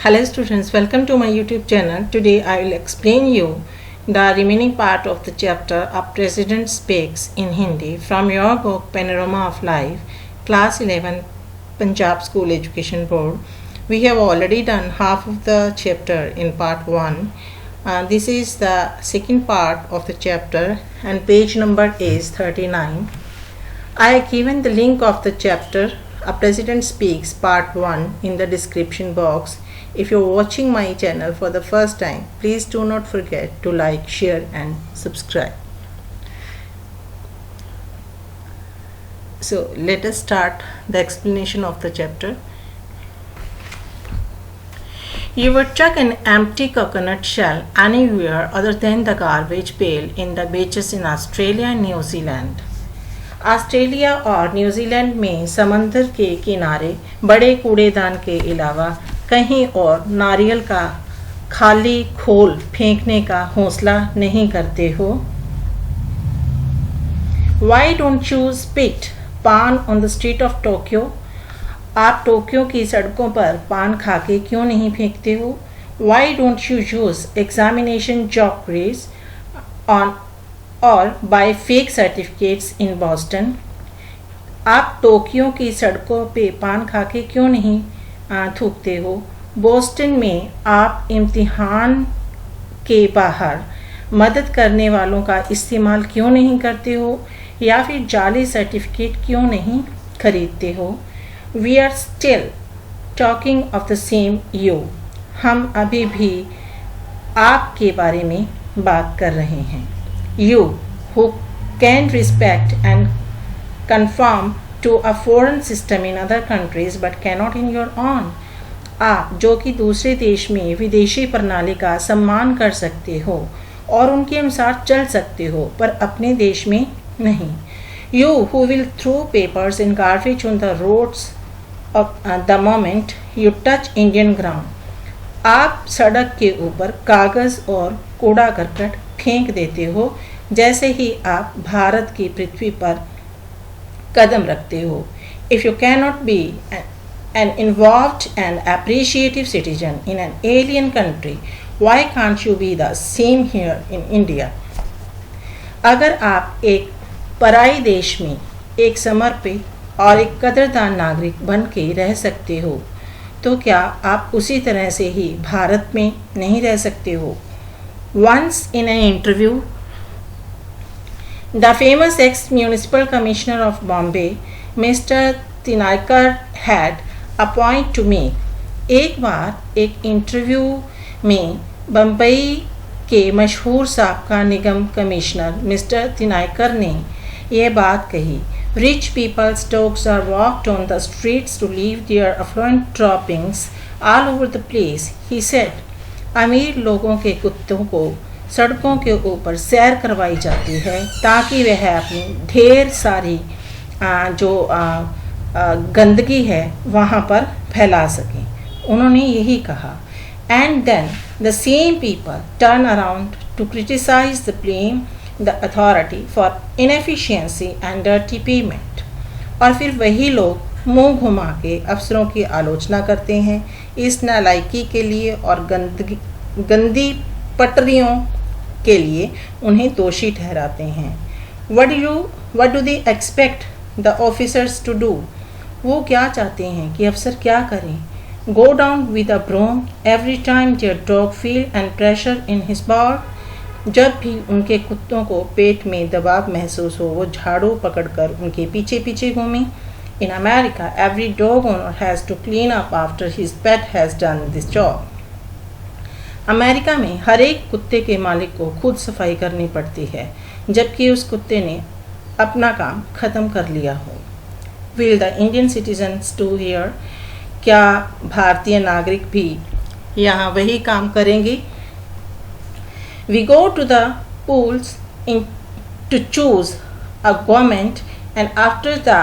Hello students, welcome to my YouTube channel. Today I will explain you the remaining part of the chapter A President Speaks in Hindi from your book Panorama of Life, Class 11, Punjab School Education Board. We have already done half of the chapter in part 1. This is the second part of the chapter and page number is 39. I have given the link of the chapter A President Speaks Part 1 in the description box. If you are watching my channel for the first time, please do not forget to like, share and subscribe. So let us start the explanation of the chapter. You would chuck an empty coconut shell anywhere other than the garbage pail in the beaches in Australia and New Zealand. Australia और New Zealand में समंदर के किनारे बड़े कूड़ेदान के अलावा कहीं और नारियल का खाली खोल फेंकने का हौसला नहीं करते हो. Why don't you spit पान on the street of Tokyo? आप टोक्यो की सड़कों पर पान खाके क्यों नहीं फेंकते हो? Why don't you use examination jokeries on और buy fake certificates in Boston? आप टोक्यो की सड़कों पे पान खा के क्यों नहीं थूकते हो? बोस्टन में आप इम्तिहान के बाहर मदद करने वालों का इस्तेमाल क्यों नहीं करते हो या फिर जाली सर्टिफिकेट क्यों नहीं खरीदते हो? We are still talking of the same you. हम अभी भी आपके बारे में बात कर रहे हैं. You who can respect and conform to a foreign system in other countries but cannot in your own. आप जो कि दूसरे देश में विदेशी प्रणाली का सम्मान कर सकते हो और उनके अनुसार चल सकते हो पर अपने देश में नहीं. You who will throw papers and garbage on the roads of the moment you touch Indian ground. आप सड़क के ऊपर कागज़ और कूड़ा करकट फेंक देते हो जैसे ही आप भारत की पृथ्वी पर कदम रखते हो. If you cannot be an involved and appreciative citizen in an alien country, why can't you be the same here in India? अगर आप एक पराई देश में एक समर्पित और एक कदरदान नागरिक बन के रह सकते हो तो क्या आप उसी तरह से ही भारत में नहीं रह सकते हो? Once in an interview, the famous ex-municipal commissioner of Bombay, Mr. Tinayakar, had a point to make. एक बार एक इंटरव्यू में बम्बई के मशहूर साबका निगम कमिश्नर मिस्टर तिनायकर ने यह बात कही. Rich people's dogs are walked on the streets to leave their affluent droppings all over the place, he said. अमीर लोगों के कुत्तों को सड़कों के ऊपर सैर करवाई जाती है ताकि वह अपनी ढेर सारी जो गंदगी है वहाँ पर फैला सकें. उन्होंने यही कहा. And then the same people turn around to criticise the blame the authority for inefficiency and dirty payment. और फिर वही लोग मुंह घुमा के अफसरों की आलोचना करते हैं इस नालायकी के लिए और गंदी पटरियों के लिए उन्हें दोषी ठहराते हैं. What do they expect the officers to do? वो क्या चाहते हैं कि अफसर क्या करें? Go down with a broom every time their dog feel and pressure in his paw. जब भी उनके कुत्तों को पेट में दबाव महसूस हो वो झाड़ू पकड़कर उनके पीछे पीछे घूमें. In America, every dog owner has to clean up after his pet has done this job. America में हर एक कुत्ते के मालिक को खुद सफाई करनी पड़ती है जबकि उस कुत्ते ने अपना काम ख़त्म कर लिया हो. Will the Indian citizens do here? क्या भारतीय नागरिक भी यहाँ वही काम करेंगे? We go to the polls to choose a government and after the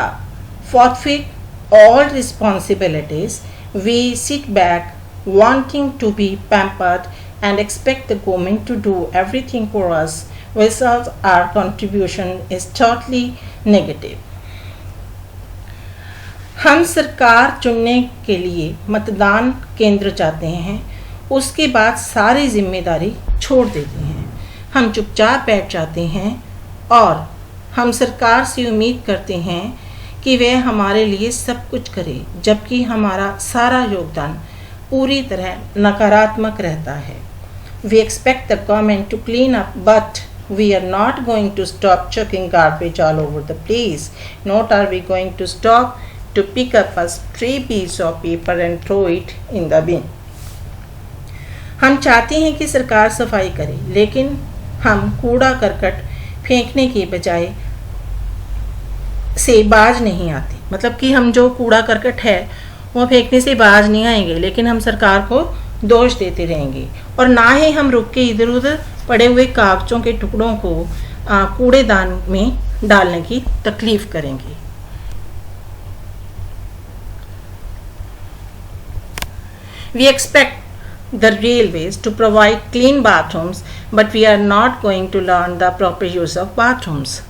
forfeit all responsibilities, we sit back wanting to be pampered and expect the government to do everything for us, whereas our contribution is totally negative. हम सरकार चुनने के लिए मतदान केंद्र जाते हैं, उसके बाद सारी जिम्मेदारी छोड़ देते हैं। हम चुपचाप बैठ जाते हैं और हम सरकार से उम्मीद करते हैं कि वह हमारे लिए सब कुछ करे, जबकि हमारा सारा योगदान पूरी तरह नकारात्मक रहता है। We expect the government to clean up, but we are not going to stop chucking garbage all over the place. Nor are we going to stop to pick up a stray piece of paper and throw it in the bin. हम चाहते हैं कि सरकार सफाई करे, लेकिन हम कूड़ा करकट फेंकने के बजाय से बाज नहीं आते। मतलब कि हम जो कूड़ा करकट है वो फेंकने से बाज नहीं आएंगे, लेकिन हम सरकार को दोष देते रहेंगे और ना ही हम रुक के इधर उधर पड़े हुए कागजों के टुकड़ों को कूड़ेदान में डालने की तकलीफ करेंगे। We expect the railways to provide clean bathrooms, but we are not going to learn the proper use of bathrooms.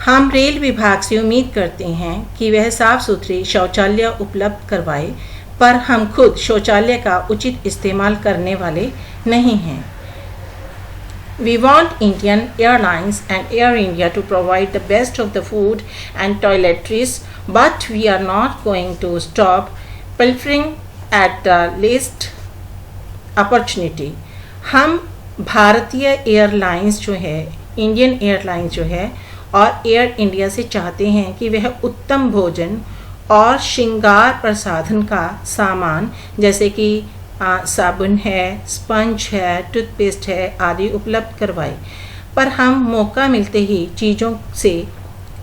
हम रेल विभाग से उम्मीद करते हैं कि वह साफ सुथरे शौचालय उपलब्ध करवाए, पर हम खुद शौचालय का उचित इस्तेमाल करने वाले नहीं हैं। We want Indian Airlines and Air India to provide the best of the food and toiletries, but we are not going to stop pilfering at the least opportunity. हम भारतीय एयरलाइंस जो है, इंडियन एयरलाइंस जो है और air India से चाहते हैं कि वह उत्तम भोजन और श्रृंगार प्रसाधन का सामान जैसे कि साबुन है, स्पंज है, टूथपेस्ट है आदि उपलब्ध करवाए, पर हम मौका मिलते ही चीज़ों से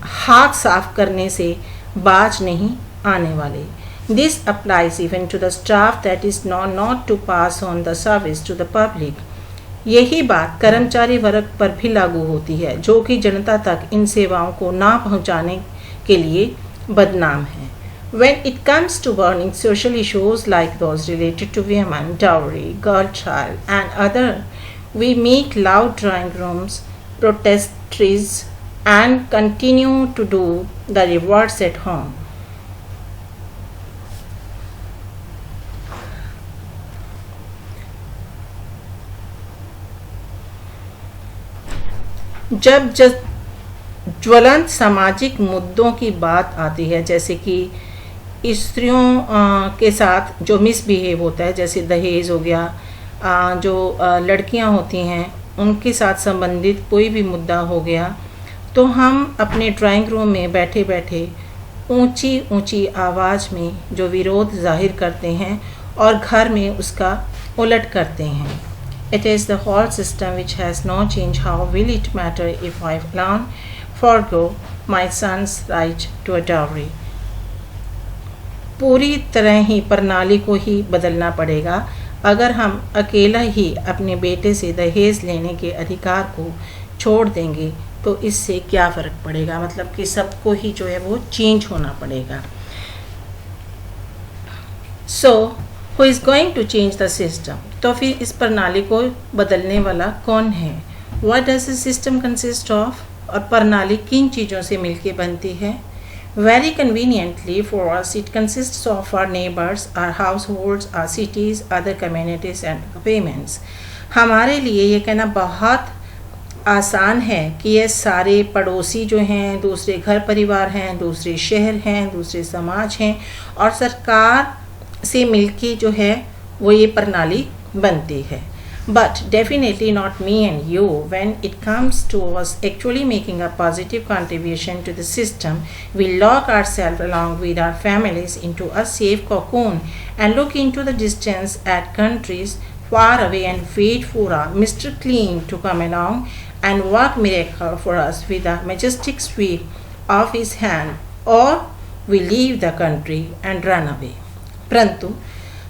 हाथ साफ करने से बाज नहीं आने वाले। This applies even to the staff that is not to pass on the service to the public. यही बात कर्मचारी वर्ग पर भी लागू होती है, जो कि जनता तक इन सेवाओं को ना पहुंचाने के लिए बदनाम है। When it comes to burning social issues like those related to women, dowry, girl child, and other, we make loud drawing rooms, protestries, and continue to do the reverse at home. जब ज्वलंत सामाजिक मुद्दों की बात आती है, जैसे कि स्त्रियों के साथ जो मिसबिहेव होता है, जैसे दहेज हो गया, जो लड़कियां होती हैं उनके साथ संबंधित कोई भी मुद्दा हो गया, तो हम अपने ड्राइंग रूम में बैठे बैठे ऊंची ऊंची आवाज़ में जो विरोध जाहिर करते हैं और घर में उसका उलट करते हैं। It is the whole system which has no change. How will it matter if I alone forgo my son's right to a dowry? पूरी तरह ही प्रणाली को ही बदलना पड़ेगा। अगर हम अकेला ही अपने बेटे से दहेज लेने के अधिकार को छोड़ देंगे तो इससे क्या फ़र्क पड़ेगा। मतलब कि सबको ही जो है वो चेंज होना पड़ेगा। So who is going to change the system? तो फिर इस प्रणाली को बदलने वाला कौन है? What does the system consist of? और प्रणाली किन चीज़ों से मिलके बनती है? Very conveniently for us, it consists of our neighbors, our households, our cities, other communities and payments. हमारे लिए ये कहना बहुत आसान है कि ये सारे पड़ोसी जो हैं, दूसरे घर परिवार हैं, दूसरे शहर हैं, दूसरे समाज हैं और सरकार से मिलके जो है वो ये प्रणाली बनती है। But definitely not me and you. When it comes to us actually making a positive contribution to the system, we lock ourselves along with our families into a safe cocoon and look into the distance at countries far away and wait for a Mr. Clean to come along and work miracle for us with a majestic sweep of his hand, or we leave the country and run away. परंतु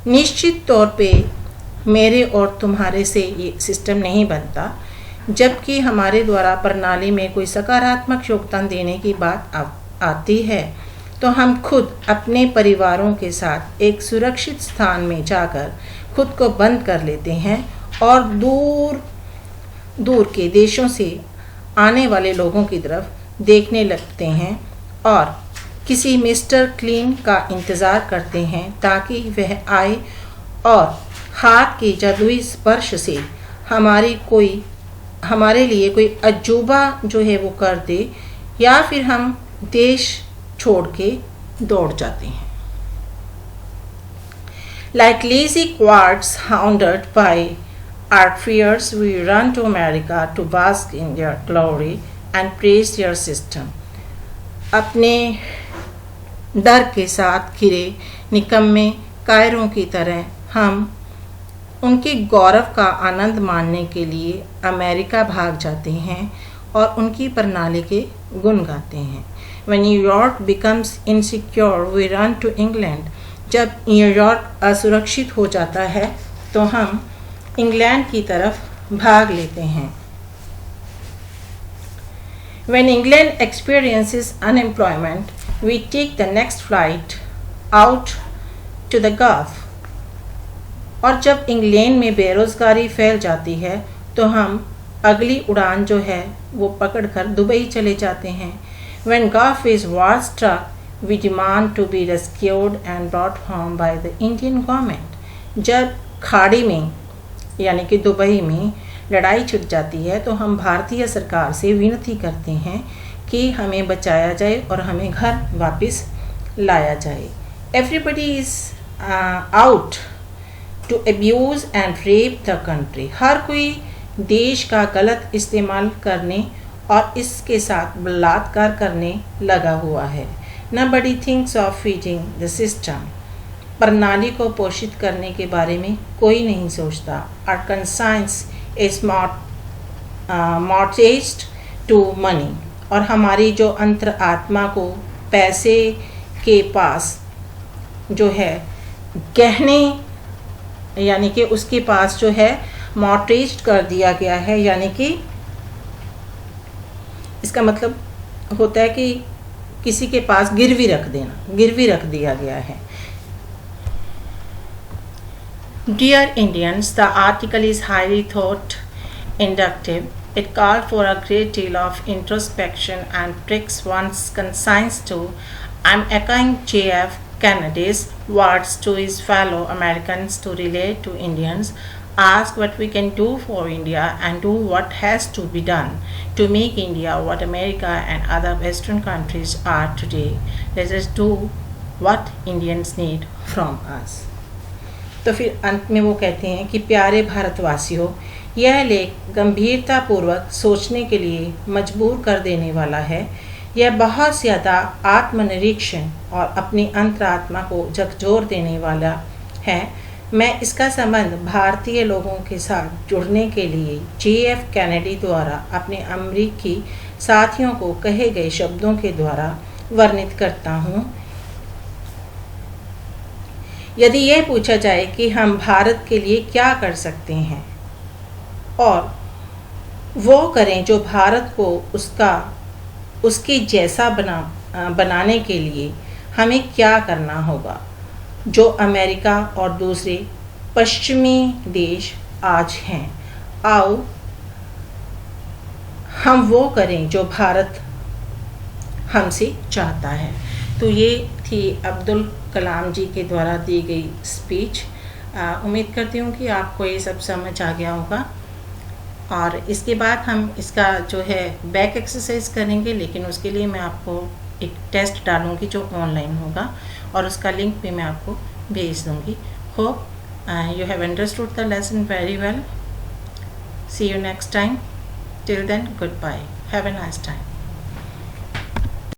निश्चित तौर पे मेरे और तुम्हारे से ये system नहीं बनता। जबकि हमारे द्वारा प्रणाली में कोई सकारात्मक योगदान देने की बात आती है तो हम खुद अपने परिवारों के साथ एक सुरक्षित स्थान में जाकर खुद को बंद कर लेते हैं और दूर दूर के देशों से आने वाले लोगों की तरफ देखने लगते हैं और किसी मिस्टर क्लीन का इंतज़ार करते हैं ताकि वह आए और हाथ के जादुई स्पर्श से हमारे लिए कोई अजूबा जो है वो कर दे, या फिर हम देश छोड़ के दौड़ जाते हैं। Like lazy quads hounded by our fears, we run to America to bask in their glory and praise their system. अपने डर के साथ घिरे निकम्मे कायरों की तरह हम उनके गौरव का आनंद मानने के लिए अमेरिका भाग जाते हैं और उनकी प्रणाली के गुण गाते हैं। When New York becomes insecure, we run to England. जब न्यूयॉर्क असुरक्षित हो जाता है तो हम इंग्लैंड की तरफ भाग लेते हैं। When England experiences unemployment, we take the next flight out to the Gulf. और जब इंग्लैंड में बेरोज़गारी फैल जाती है तो हम अगली उड़ान जो है वो पकड़कर दुबई चले जाते हैं। When Gulf is war struck, we demand to be rescued and brought home by the Indian government. जब खाड़ी में यानी कि दुबई में लड़ाई छिड़ जाती है तो हम भारतीय सरकार से विनती करते हैं कि हमें बचाया जाए और हमें घर वापस लाया जाए। Everybody is out to abuse and rape the country. हर कोई देश का गलत इस्तेमाल करने और इसके साथ बलात्कार करने लगा हुआ है। Nobody thinks of feeding the system. प्रणाली को पोषित करने के बारे में कोई नहीं सोचता। Our conscience is mortgaged to money. और हमारी जो अंतर आत्मा को पैसे के पास जो है गहने यानी कि उसके पास जो है मॉर्टेज कर दिया गया है, यानी कि इसका मतलब होता है कि किसी के पास गिरवी रख दिया गया है। Dear Indians, the article is highly thought inductive. It called for a great deal of introspection and pricks one's conscience too. I'm echoing J.F. Kennedy's words to his fellow Americans to relate to Indians, ask what we can do for India and do what has to be done to make India what America and other Western countries are today. Let us do what Indians need from us. तो फिर अंत में वो कहते हैं कि प्यारे भारतवासियों, यह लेख गंभीरतापूर्वक सोचने के लिए मजबूर कर देने वाला है। यह बहुत ज़्यादा आत्मनिरीक्षण और अपनी अंतरात्मा को झकझोर देने वाला है। मैं इसका संबंध भारतीय लोगों के साथ जुड़ने के लिए J.F. कैनेडी द्वारा अपने अमेरिकी साथियों को कहे गए शब्दों के द्वारा वर्णित करता हूँ। यदि यह पूछा जाए कि हम भारत के लिए क्या कर सकते हैं और वो करें जो भारत को उसके जैसा बनाने के लिए हमें क्या करना होगा, जो अमेरिका और दूसरे पश्चिमी देश आज हैं, आओ हम वो करें जो भारत हमसे चाहता है। तो ये थी अब्दुल कलाम जी के द्वारा दी गई स्पीच। उम्मीद करती हूँ कि आपको ये सब समझ आ गया होगा। और इसके बाद हम इसका जो है बैक एक्सरसाइज करेंगे, लेकिन उसके लिए मैं आपको एक टेस्ट डालूँगी जो ऑनलाइन होगा और उसका लिंक भी मैं आपको भेज दूँगी। Hope you have understood the lesson very well. See you next time. Till then, goodbye. Have a nice time.